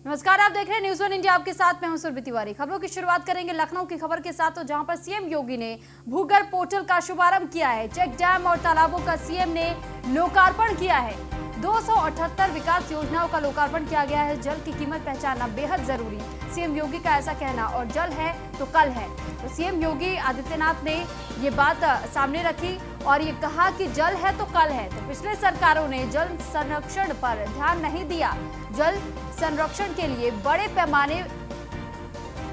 नमस्कार, आप देख रहे हैं न्यूज़ वन इंडिया। आपके साथ मैं हूं सुरभि तिवारी। खबरों की शुरुआत करेंगे लखनऊ की खबर के साथ, तो जहां पर सीएम योगी ने भूगर्भ पोर्टल का शुभारंभ किया है। चेक डैम और तालाबों का सीएम ने लोकार्पण किया है। 278 विकास योजनाओं का लोकार्पण किया गया है। जल की कीमत पहचानना बेहद जरूरी, सीएम योगी का ऐसा कहना। और जल है तो कल है, तो सीएम योगी आदित्यनाथ ने ये बात सामने रखी और ये कहा कि जल है तो कल है। तो पिछले सरकारों ने जल संरक्षण पर ध्यान नहीं दिया। जल संरक्षण के लिए बड़े पैमाने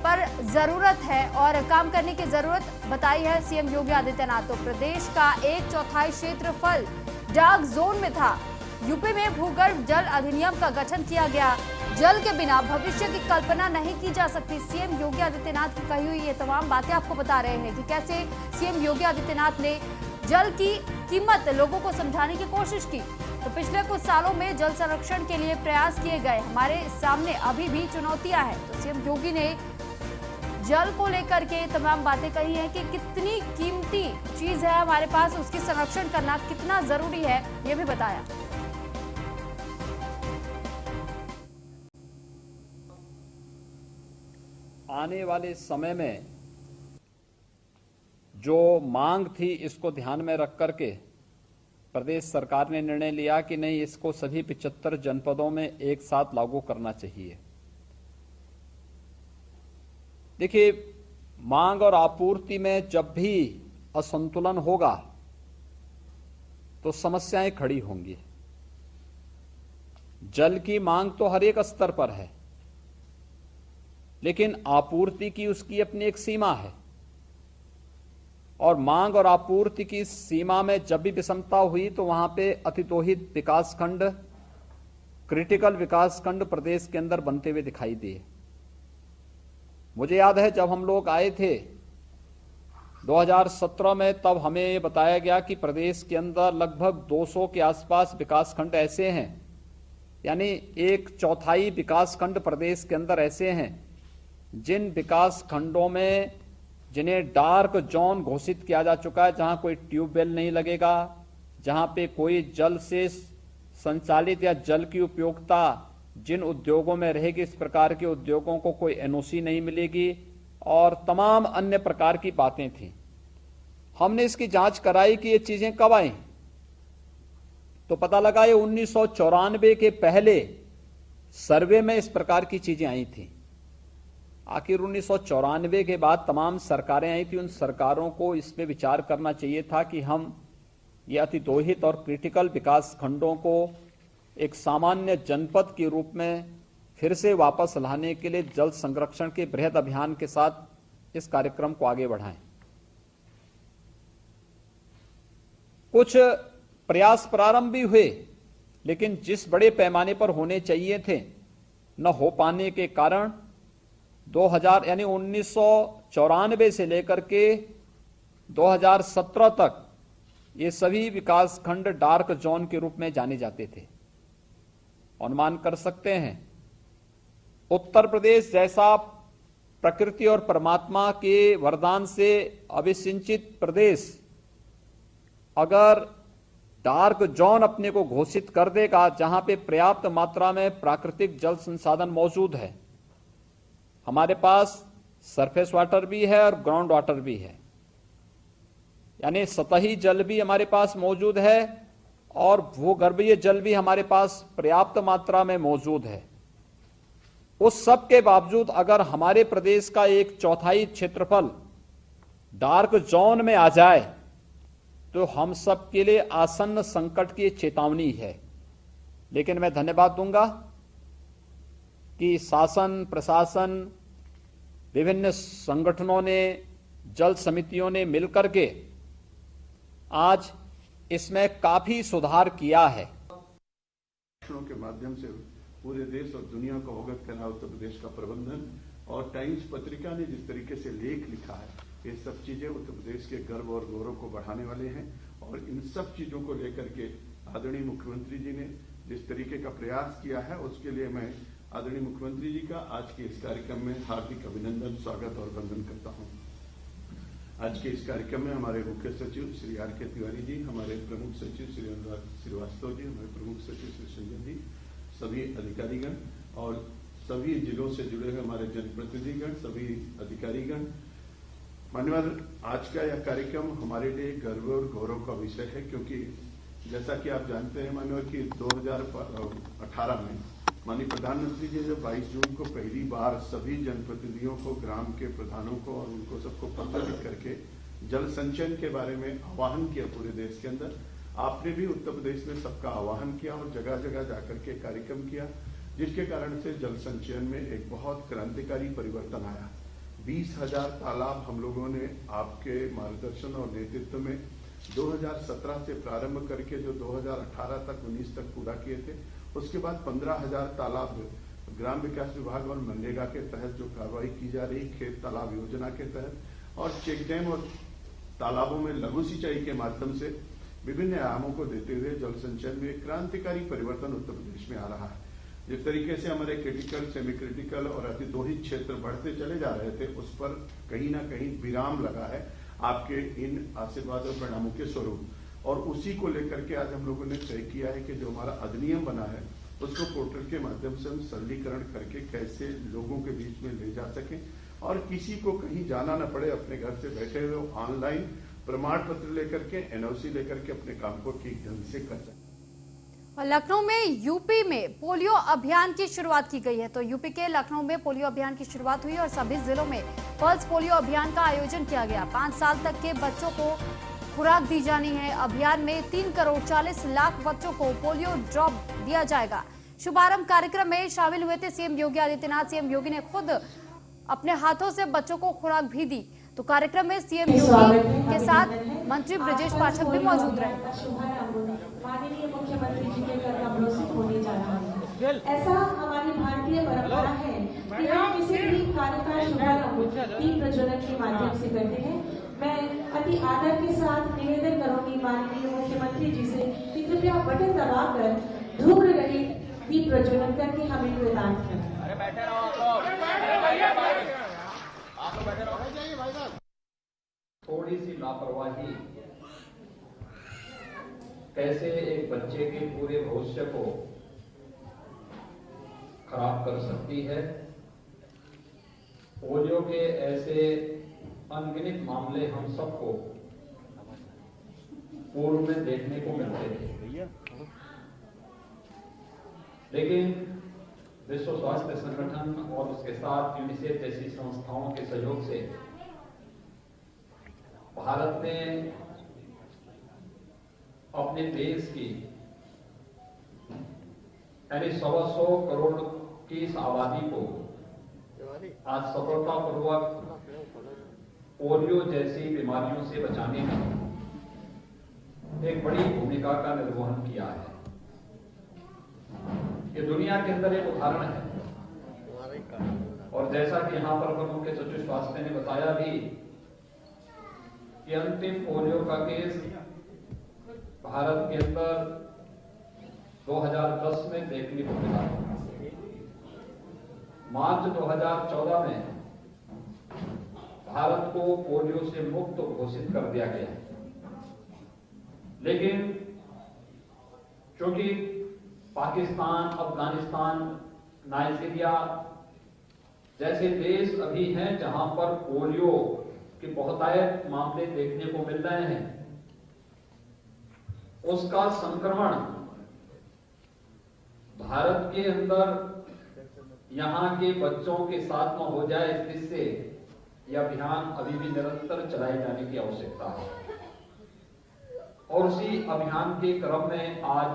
पर जरूरत है और काम करने की जरूरत बताई है सीएम योगी आदित्यनाथ। तो प्रदेश का 1/4 क्षेत्रफल डार्क जोन में था। यूपी में भूगर्भ जल अधिनियम का गठन किया गया। जल के बिना भविष्य की कल्पना नहीं की जा सकती। सीएम योगी आदित्यनाथ की कही हुई ये तमाम बातें आपको बता रहे हैं कि कैसे सीएम योगी आदित्यनाथ ने जल की कीमत लोगों को समझाने की कोशिश की। तो पिछले कुछ सालों में जल संरक्षण के लिए प्रयास किए गए। हमारे सामने अभी भी चुनौतियां हैं। तो सीएम योगी ने जल को लेकर के तमाम बातें कही हैं कि कितनी कीमती चीज है हमारे पास, उसकी संरक्षण करना कितना जरूरी है, ये भी बताया। आने वाले समय में जो मांग थी, इसको ध्यान में रख करके प्रदेश सरकार ने निर्णय लिया कि नहीं, इसको सभी 75 जनपदों में एक साथ लागू करना चाहिए। देखिए, मांग और आपूर्ति में जब भी असंतुलन होगा तो समस्याएं खड़ी होंगी। जल की मांग तो हर एक स्तर पर है, लेकिन आपूर्ति की उसकी अपनी एक सीमा है। और मांग और आपूर्ति की सीमा में जब भी विषमता हुई तो वहां पे अतिदोहित विकासखंड, क्रिटिकल विकासखंड प्रदेश के अंदर बनते हुए दिखाई दिए। मुझे याद है जब हम लोग आए थे 2017 में, तब हमें ये बताया गया कि प्रदेश के अंदर लगभग 200 के आसपास विकासखंड ऐसे हैं, यानी 1/4 विकासखंड प्रदेश के अंदर ऐसे हैं जिन विकास खंडों में जिन्हें डार्क जोन घोषित किया जा चुका है, जहां कोई ट्यूबवेल नहीं लगेगा, जहां पे कोई जल से संचालित या जल की उपयोगिता जिन उद्योगों में रहेगी, इस प्रकार के उद्योगों को कोई एनओसी नहीं मिलेगी और तमाम अन्य प्रकार की बातें थी। हमने इसकी जांच कराई कि ये चीजें कब आई, तो पता लगा ये 1994 के पहले सर्वे में इस प्रकार की चीजें आई थी। आखिर 1994 के बाद तमाम सरकारें आई थी, उन सरकारों को इसमें विचार करना चाहिए था कि हम ये अतिदोहित और क्रिटिकल विकास खंडों को एक सामान्य जनपद के रूप में फिर से वापस लाने के लिए जल संरक्षण के बृहद अभियान के साथ इस कार्यक्रम को आगे बढ़ाएं। कुछ प्रयास प्रारंभ भी हुए, लेकिन जिस बड़े पैमाने पर होने चाहिए थे न हो पाने के कारण 2000 यानी 1994 से लेकर के 2017 तक ये सभी विकास खंड डार्क जोन के रूप में जाने जाते थे। अनुमान कर सकते हैं, उत्तर प्रदेश जैसा प्रकृति और परमात्मा के वरदान से अभिसिंचित प्रदेश अगर डार्क जोन अपने को घोषित कर देगा, जहां पे पर्याप्त मात्रा में प्राकृतिक जल संसाधन मौजूद है, हमारे पास सरफेस वाटर भी है और ग्राउंड वाटर भी है, यानी सतही जल भी हमारे पास मौजूद है और भूगर्भीय जल भी हमारे पास पर्याप्त मात्रा में मौजूद है। उस सब के बावजूद अगर हमारे प्रदेश का 1/4 क्षेत्रफल डार्क जोन में आ जाए तो हम सब के लिए आसन्न संकट की चेतावनी है। लेकिन मैं धन्यवाद दूंगा कि शासन, प्रशासन, विभिन्न संगठनों ने, जल समितियों ने मिलकर के आज इसमें काफी सुधार किया है। के माध्यम से पूरे देश और दुनिया को अवगत करना उत्तर प्रदेश का प्रबंधन, और टाइम्स पत्रिका ने जिस तरीके से लेख लिखा है, ये सब चीजें उत्तर प्रदेश के गर्व और गौरव को बढ़ाने वाले हैं। और इन सब चीजों को लेकर के आदरणीय मुख्यमंत्री जी ने जिस तरीके का प्रयास किया है, उसके लिए मैं आदरणीय मुख्यमंत्री जी का आज के इस कार्यक्रम में हार्दिक अभिनंदन, स्वागत और वंदन करता हूं। आज के इस कार्यक्रम में हमारे मुख्य सचिव श्री आर.के. तिवारी जी, हमारे प्रमुख सचिव श्री अनुराग श्रीवास्तव जी, हमारे प्रमुख सचिव श्री संजय जी, सभी अधिकारीगण और सभी जिलों से जुड़े हुए हमारे जनप्रतिनिधिगण, सभी अधिकारीगण, मान्यवर, आज का यह कार्यक्रम हमारे लिए गर्व और गौरव का विषय है, क्योंकि जैसा कि आप जानते हैं मान्यवर कि 2018 में माननीय प्रधानमंत्री जी ने 22 जून को पहली बार सभी जनप्रतिनिधियों को, ग्राम के प्रधानों को और उनको सबको पत्र लिख करके जल संचयन के बारे में आह्वान किया पूरे देश के अंदर। आपने भी उत्तर प्रदेश में सबका आह्वान किया और जगह जगह जाकर के कार्यक्रम किया, जिसके कारण से जल संचयन में एक बहुत क्रांतिकारी परिवर्तन आया। 20,000 तालाब हम लोगों ने आपके मार्गदर्शन और नेतृत्व में 2017 से प्रारंभ करके जो 2018 तक 19 तक पूरा किए थे, उसके बाद 15,000 तालाब ग्राम विकास विभाग और मनरेगा के तहत जो कार्रवाई की जा रही खेत तालाब योजना के तहत, और चेक डैम और तालाबों में लघु सिंचाई के माध्यम से विभिन्न आयामों को देते हुए जल संचयन में क्रांतिकारी परिवर्तन उत्तर प्रदेश में आ रहा है। जिस तरीके से हमारे क्रिटिकल, सेमी क्रिटिकल और अतिदोहित क्षेत्र बढ़ते चले जा रहे थे, उस पर कहीं ना कहीं विराम लगा है आपके इन आशीर्वाद और परिणामों के स्वरूप। और उसी को लेकर के आज हम लोगों ने तय किया है कि जो हमारा अधिनियम बना है उसको पोर्टल के माध्यम से हम सरलीकरण करके कैसे लोगों के बीच में ले जा सकें और किसी को कहीं जाना न पड़े, अपने घर से बैठे हुए ऑनलाइन प्रमाण पत्र लेकर के, एनओसी लेकर के अपने काम को ठीक ढंग से कर सकें। और लखनऊ में यूपी में पोलियो अभियान की शुरुआत की गई है। तो यूपी के लखनऊ में पोलियो अभियान की शुरुआत हुई और सभी जिलों में पल्स पोलियो अभियान का आयोजन किया गया। 5 साल तक के बच्चों को खुराक दी जानी है। अभियान में 3 करोड़ 40 लाख बच्चों को पोलियो ड्रॉप दिया जाएगा। शुभारंभ कार्यक्रम में शामिल हुए थे सीएम योगी आदित्यनाथ। सीएम योगी ने खुद अपने हाथों से बच्चों को खुराक भी दी। तो कार्यक्रम में सीएम योगी के साथ मंत्री ब्रजेश पाठक भी मौजूद रहे। माननीय मुख्यमंत्री जी के कर कमलों से होने जा रहा है। ऐसा हमारी भारतीय परंपरा है कि हम किसी भी कार्य का शुभारंभ दीप प्रज्वलन के माध्यम से करते हैं। मैं अति आदर के साथ निवेदन करूंगी माननीय मुख्यमंत्री जी से कि कृपया बटन दबाकर धूम्र रहित दीप प्रज्वलन करके हमें प्रदान करें। थोड़ी सी लापरवाही कैसे एक बच्चे के पूरे भविष्य को खराब कर सकती है। पोलियो के ऐसे अनगिनत मामले हम सबको पूर्व में देखने को मिलते थे, लेकिन विश्व स्वास्थ्य संगठन और उसके साथ यूनिसेफ जैसी संस्थाओं के सहयोग से भारत ने अपने देश की यानी 125 करोड़ की इस आबादी को आज सफलतापूर्वक पोलियो जैसी बीमारियों से बचाने में एक बड़ी भूमिका का निर्वहन किया है। ये दुनिया के अंदर एक उदाहरण है। और जैसा कि यहां पर मुख्य सचिव स्वास्थ्य ने बताया भी कि अंतिम पोलियो का केस भारत के अंदर 2010 में देखने को मिला। मार्च 2014 में भारत को पोलियो से मुक्त घोषित कर दिया गया, लेकिन चूंकि पाकिस्तान, अफगानिस्तान, नाइजीरिया जैसे देश अभी हैं जहां पर पोलियो के बहुतायत मामले देखने को मिल रहे हैं, उसका संक्रमण भारत के अंदर यहां के बच्चों के साथ न हो जाए, इससे यह अभियान अभी भी निरंतर चलाए जाने की आवश्यकता है। और उसी अभियान के क्रम में आज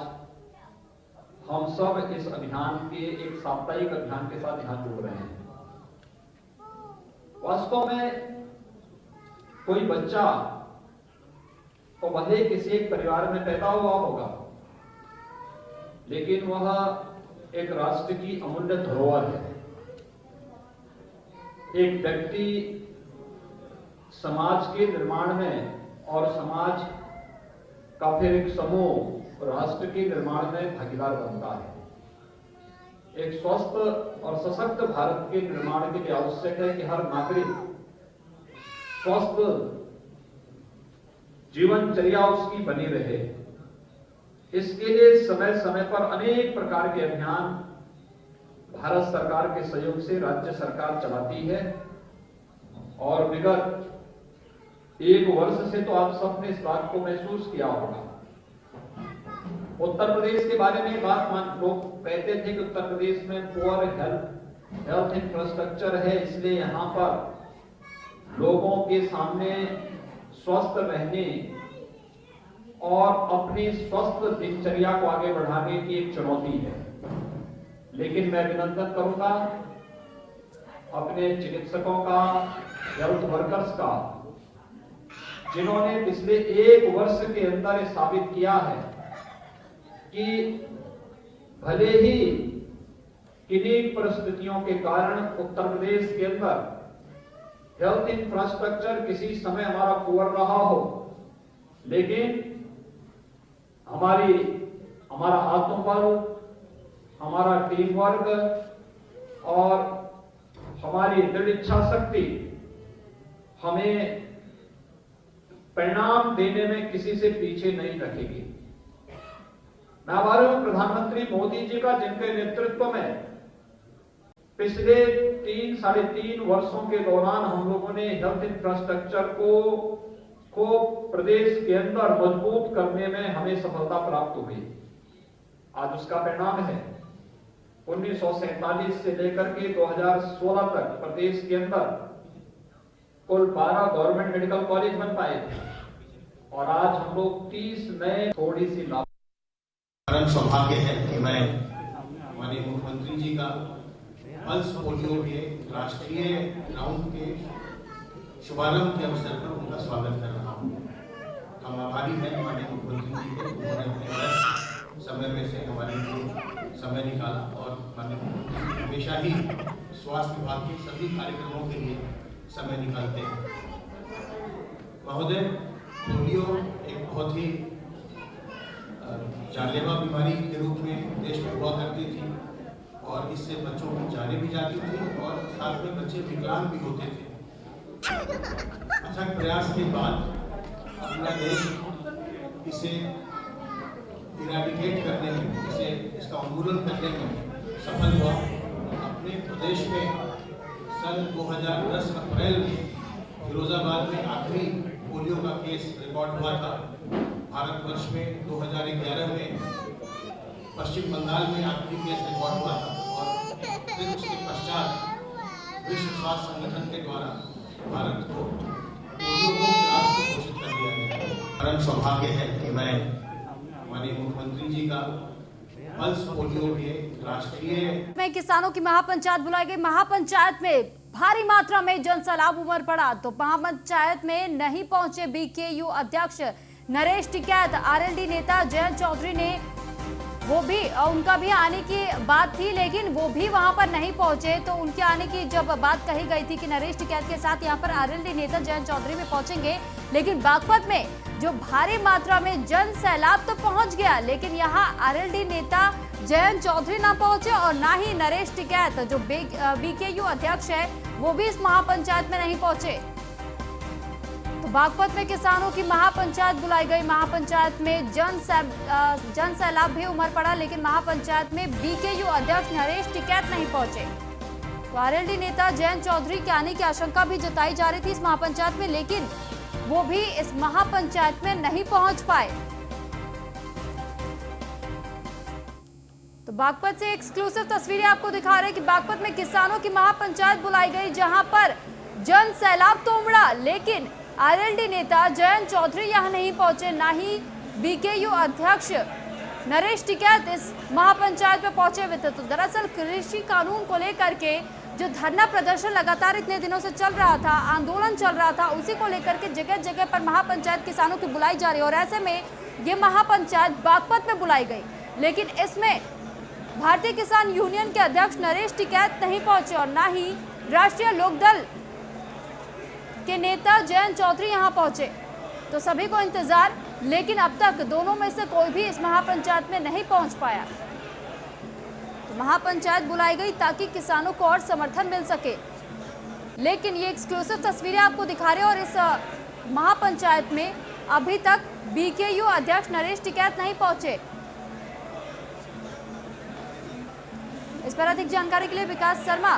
हम सब इस अभियान के एक साप्ताहिक अभियान के साथ यहां जुड़ रहे हैं। वास्तव में कोई बच्चा तो भले किसी एक परिवार में पैदा हुआ होगा, लेकिन वह एक राष्ट्र की अमूल्य धरोहर है। एक व्यक्ति समाज के निर्माण में और समाज का फिर एक समूह राष्ट्र के निर्माण में भागीदार बनता है। एक स्वस्थ और सशक्त भारत के निर्माण के लिए आवश्यक है कि हर नागरिक स्वस्थ जीवनचर्या उसकी बनी रहे। इसके लिए समय समय पर अनेक प्रकार के अभियान भारत सरकार के सहयोग से राज्य सरकार चलाती है और विगत 1 वर्ष से तो आप सबने इस बात को महसूस किया होगा। उत्तर प्रदेश के बारे में बात लोग कहते थे कि उत्तर प्रदेश में पुअर हेल्थ इंफ्रास्ट्रक्चर है, इसलिए यहाँ पर लोगों के सामने स्वस्थ रहने और अपनी स्वस्थ दिनचर्या को आगे बढ़ाने की एक चुनौती है। लेकिन मैं अभिनंदन करूंगा अपने चिकित्सकों का, हेल्थ वर्कर्स का, जिन्होंने पिछले 1 वर्ष के अंदर साबित किया है कि भले ही किन्हीं परिस्थितियों के कारण उत्तर प्रदेश के अंदर हेल्थ इंफ्रास्ट्रक्चर किसी समय हमारा पुअर रहा हो, लेकिन हमारा आत्मबल, हमारा टीम वर्क और हमारी दृढ़ इच्छा शक्ति हमें परिणाम देने में किसी से पीछे नहीं रखेगी। मैं आभारी हूं प्रधानमंत्री मोदी जी का, जिनके नेतृत्व में पिछले 3-3.5 वर्षों के दौरान हम लोगों ने हेल्थ इंफ्रास्ट्रक्चर को प्रदेश के अंदर मजबूत करने में हमें सफलता प्राप्त हुई। आज उसका परिणाम है 1947 से लेकर के 2016 तक प्रदेश के अंदर कुल 12 गवर्नमेंट मेडिकल कॉलेज बन पाए थे और आज हम लोग 30 नए थोड़ी सी लाभ। परम सौभाग्य है कि मैं हमारे मुख्यमंत्री जी का पल्स पोलियो के राष्ट्रीय राउंड के शुभारंभ के अवसर पर उनका स्वागत कर रहा हूँ। हम आभारी हैं माननीय मुख्यमंत्री जी के, उन्होंने अपने समय में से हमारे लिए समय निकाला और माननीय मुख्यमंत्री हमेशा ही स्वास्थ्य विभाग के सभी कार्यक्रमों के लिए समय निकालते हैं। महोदय, पोलियो एक बहुत ही जानलेवा बीमारी के रूप में देश में हुआ करती थी और इससे बच्चों की जानें भी जाती थी और साथ में बच्चे विकलांग भी होते थे। अथक प्रयास के बाद अपना देश इसे इराडिकेट करने में, इसका उन्मूलन करने में सफल हुआ। अपने प्रदेश में सन 2010 अप्रैल में फिरोजाबाद में आखिरी पोलियो का केस रिकॉर्ड हुआ था। भारतवर्ष में 2011 में पश्चिम बंगाल में आखिरी केस रिकॉर्ड हुआ था और फिर उसके पश्चात विश्व स्वास्थ्य संगठन के द्वारा भारत को पोलियो मुक्त राष्ट्र घोषित कर दिया गया। परम सौभाग्य है कि मैं हमारे मुख्यमंत्री जी का पल्स पोलियो के राष्ट्रीय में किसानों की महापंचायत बुलाई गई। महापंचायत में भारी मात्रा में जन सैलाब उमड़ पड़ा तो महापंचायत में नहीं पहुंचे बीकेयू अध्यक्ष नरेश टिकैत। आरएलडी नेता जयंत चौधरी ने उनका भी आने की बात थी, लेकिन वो भी वहां पर नहीं पहुंचे। तो उनके आने की जब बात कही गई थी कि नरेश टिकैत के साथ यहां पर आरएलडी नेता जयंत चौधरी भी पहुंचेंगे, लेकिन बागपत में जो भारी मात्रा में जन सैलाब तो पहुंच गया, लेकिन यहाँ आरएलडी नेता जयंत चौधरी ना पहुंचे और ना ही नरेश टिकैत जो बीकेयू अध्यक्ष है वो भी इस महापंचायत में नहीं पहुंचे। तो बागपत में किसानों की महापंचायत बुलाई गई। महापंचायत में जन सैलाब भी उमड़ पड़ा, लेकिन महापंचायत में बीकेयू अध्यक्ष नरेश टिकैत नहीं पहुंचे। तो आरएलडी नेता जयंत चौधरी के आने की आशंका भी जताई जा रही थी इस महापंचायत में, लेकिन वो भी इस महापंचायत में नहीं पहुंच पाए। तो बागपत से एक्सक्लूसिव तस्वीरें आपको दिखा रहे हैं कि बागपत में किसानों की महापंचायत बुलाई गई, जहां पर जन सैलाब तो उमड़ा, लेकिन आरएलडी नेता जयंत चौधरी यहां नहीं पहुंचे, ना ही बीकेयू अध्यक्ष नरेश टिकैत इस महापंचायत में पहुंचे हुए थे। तो दरअसल कृषि कानून को लेकर के जो धरना प्रदर्शन लगातार इतने दिनों से चल रहा था, आंदोलन चल रहा था, उसी को लेकर के जगह जगह पर महापंचायत किसानों की बुलाई जा रही है। और ऐसे में ये महापंचायत बागपत में बुलाई गई, लेकिन इसमें भारतीय किसान यूनियन के अध्यक्ष नरेश टिकैत नहीं पहुंचे और ना ही राष्ट्रीय लोकदल के नेता जयंत चौधरी यहां पहुंचे। तो सभी को इंतजार, लेकिन अब तक दोनों में से कोई भी इस महापंचायत में नहीं पहुंच पाया। तो महापंचायत बुलाई गई ताकि किसानों को और समर्थन मिल सके, लेकिन ये एक्सक्लूसिव तस्वीरें आपको दिखा रहे हैं। और इस महापंचायत में अभी तक बीकेयू अध्यक्ष नरेश टिकैत नहीं पहुंचे। इस पर अधिक जानकारी के लिए विकास शर्मा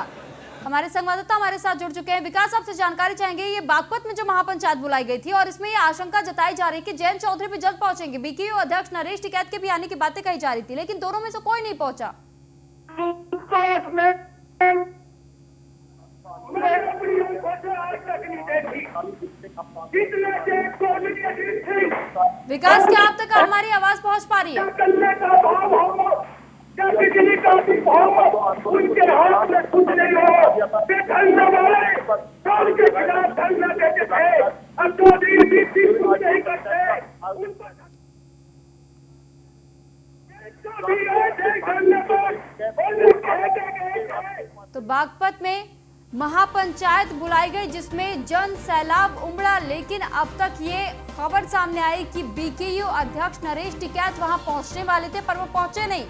हमारे संवाददाता हमारे साथ जुड़ चुके हैं। विकास, आपसे जानकारी चाहेंगे, ये बागपत में जो महापंचायत बुलाई गई थी और इसमें ये आशंका जताई जा रही है कि जयंत चौधरी भी जल्द पहुंचेंगे, बीकेयू अध्यक्ष नरेश टिकैत के भी आने की बातें कही जा रही थी, लेकिन दोनों में से कोई नहीं पहुंचा। विकास, क्या आप तक हमारी आवाज पहुंच पा रही है? बिजली का उनके हाथ में कुछ नहीं हो, के खिलाफ धरना देते थे, अब 2 दिन भी कुछ नहीं करते। तो बागपत में महापंचायत बुलाई गई जिसमें जन सैलाब उमड़ा, लेकिन अब तक ये खबर सामने आई कि बीकेयू अध्यक्ष नरेश टिकैत वहां पहुंचने वाले थे पर वो पहुंचे नहीं।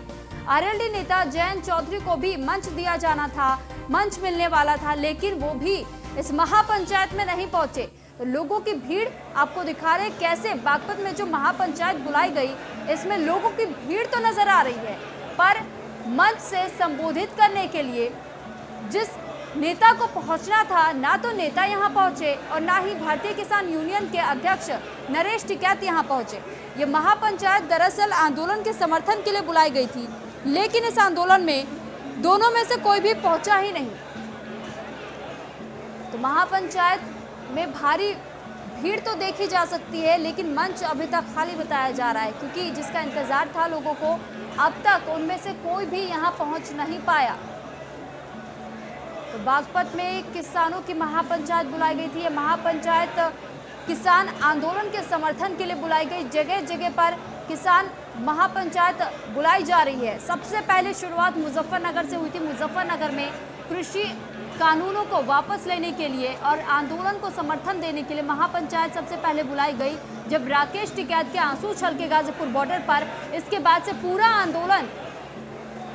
आरएलडी नेता जयंत चौधरी को भी मंच दिया जाना था, मंच मिलने वाला था, लेकिन वो भी इस महापंचायत में नहीं पहुंचे। तो लोगों की भीड़ आपको दिखा रहे कैसे बागपत में जो महापंचायत बुलाई गई इसमें लोगों की भीड़ तो नजर आ रही है, पर मंच से संबोधित करने के लिए जिस नेता को पहुंचना था ना तो नेता यहां पहुंचे और ना ही भारतीय किसान यूनियन के अध्यक्ष नरेश टिकैत यहां पहुंचे। ये महापंचायत दरअसल आंदोलन के समर्थन के लिए बुलाई गई थी, लेकिन इस आंदोलन में दोनों में से कोई भी पहुंचा ही नहीं। तो महापंचायत में भारी भीड़ तो देखी जा सकती है, लेकिन मंच अभी तक खाली बताया जा रहा है, क्योंकि जिसका इंतजार था लोगों को अब तक उनमें से कोई भी यहां पहुंच नहीं पाया। तो बागपत में किसानों की महापंचायत बुलाई गई थी। ये महापंचायत किसान आंदोलन के समर्थन के लिए बुलाई गई। जगह जगह पर किसान महापंचायत बुलाई जा रही है। सबसे पहले शुरुआत मुजफ्फरनगर से हुई थी। मुजफ्फरनगर में कृषि कानूनों को वापस लेने के लिए और आंदोलन को समर्थन देने के लिए महापंचायत सबसे पहले बुलाई गई। जब राकेश टिकैत के आंसू छलके गाजीपुर बॉर्डर पर, इसके बाद से पूरा आंदोलन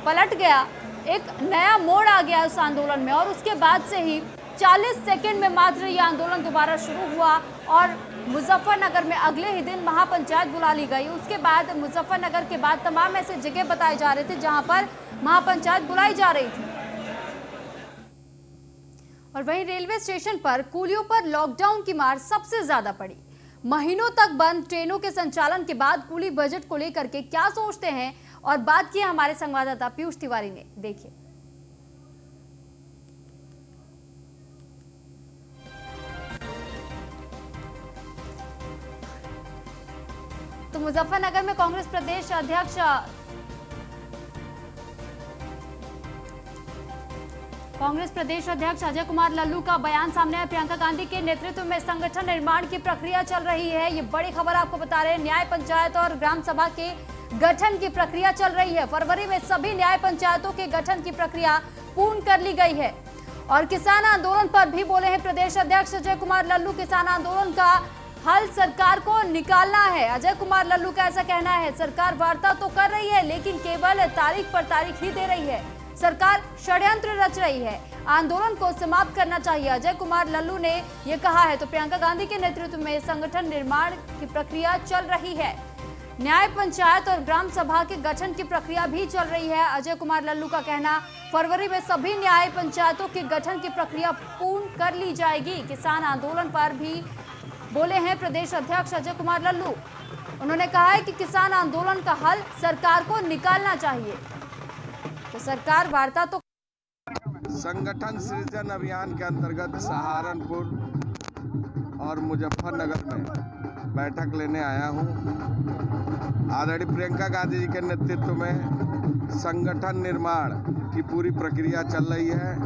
पलट गया, एक नया मोड़ आ गया उस आंदोलन में, और उसके बाद से ही 40 सेकंड में मात्र ये आंदोलन दोबारा शुरू हुआ और मुजफ्फरनगर में अगले ही दिन महापंचायत बुला ली गई। उसके बाद मुजफ्फरनगर के बाद तमाम ऐसे जगह बताए जा रहे थे जहां पर महापंचायत बुलाई जा रही थी। और वहीं रेलवे स्टेशन पर कूलियों पर लॉकडाउन की मार सबसे ज्यादा पड़ी। महीनों तक बंद ट्रेनों के संचालन के बाद कूली बजट को लेकर के क्या सोचते हैं और बात की हमारे संवाददाता पीयूष तिवारी ने, देखिए। तो मुजफ्फरनगर में कांग्रेस प्रदेश अध्यक्ष अजय कुमार लल्लू का बयान सामने आया। प्रियंका गांधी के नेतृत्व में संगठन निर्माण की प्रक्रिया चल रही है। ये बड़ी खबर आपको बता रहे हैं। न्याय पंचायत और ग्राम सभा के गठन की प्रक्रिया चल रही है। फरवरी में सभी न्याय पंचायतों के गठन की प्रक्रिया पूर्ण कर ली गई है। और किसान आंदोलन पर भी बोले हैं प्रदेश अध्यक्ष अजय कुमार लल्लू। किसान आंदोलन का हल सरकार को निकालना है। अजय कुमार लल्लू का ऐसा कहना है। सरकार वार्ता तो कर रही है, लेकिन केवल तारीख पर तारीख ही दे रही है। सरकार षड्यंत्र रच रही है। आंदोलन को समाप्त करना चाहिए, अजय कुमार लल्लू ने यह कहा है। तो प्रियंका गांधी के नेतृत्व में संगठन निर्माण की प्रक्रिया चल रही है। न्याय पंचायत और ग्राम सभा के गठन की प्रक्रिया भी चल रही है। अजय कुमार लल्लू का कहना, फरवरी में सभी न्याय पंचायतों के गठन की प्रक्रिया पूर्ण कर ली जाएगी। किसान आंदोलन पर भी बोले हैं प्रदेश अध्यक्ष अजय कुमार लल्लू। उन्होंने कहा है कि किसान आंदोलन का हल सरकार को निकालना चाहिए। तो सरकार वार्ता तो संगठन सृजन अभियान के अंतर्गत सहारनपुर और मुजफ्फरनगर में बैठक लेने आया हूं। आदरणीय प्रियंका गांधी जी के नेतृत्व में संगठन निर्माण की पूरी प्रक्रिया चल रही है।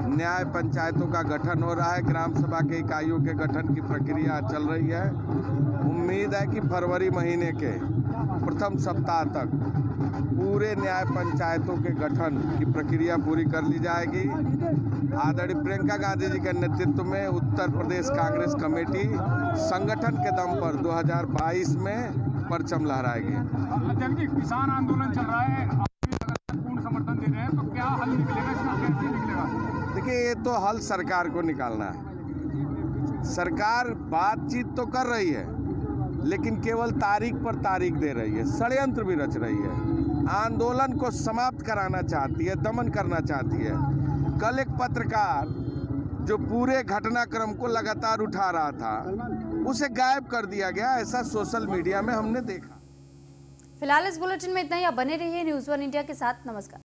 न्याय पंचायतों का गठन हो रहा है। ग्राम सभा के इकाइयों के गठन की प्रक्रिया चल रही है। उम्मीद है कि फरवरी महीने के प्रथम सप्ताह तक पूरे न्याय पंचायतों के गठन की प्रक्रिया पूरी कर ली जाएगी। आदरणीय प्रियंका गांधी जी के नेतृत्व में उत्तर प्रदेश कांग्रेस कमेटी संगठन के दम पर 2022 में परचम लहराएगी। किसान आंदोलन चल रहा है, पूर्ण समर्थन दे रहे हैं, तो क्या हल निकलेगा इसका, कैसे निकलेगा? देखिए, ये तो हल सरकार को निकालना है। सरकार बातचीत तो कर रही है, लेकिन केवल तारीख पर तारीख दे रही है, षड्यंत्र भी रच रही है। आंदोलन को समाप्त कराना चाहती है, दमन करना चाहती है। कल एक पत्रकार जो पूरे घटनाक्रम को लगातार उठा रहा था, उसे गायब कर दिया गया, ऐसा सोशल मीडिया में हमने देखा। फिलहाल इस बुलेटिन में इतना ही। आप बने रहिए न्यूज़ 1 इंडिया के साथ। नमस्कार।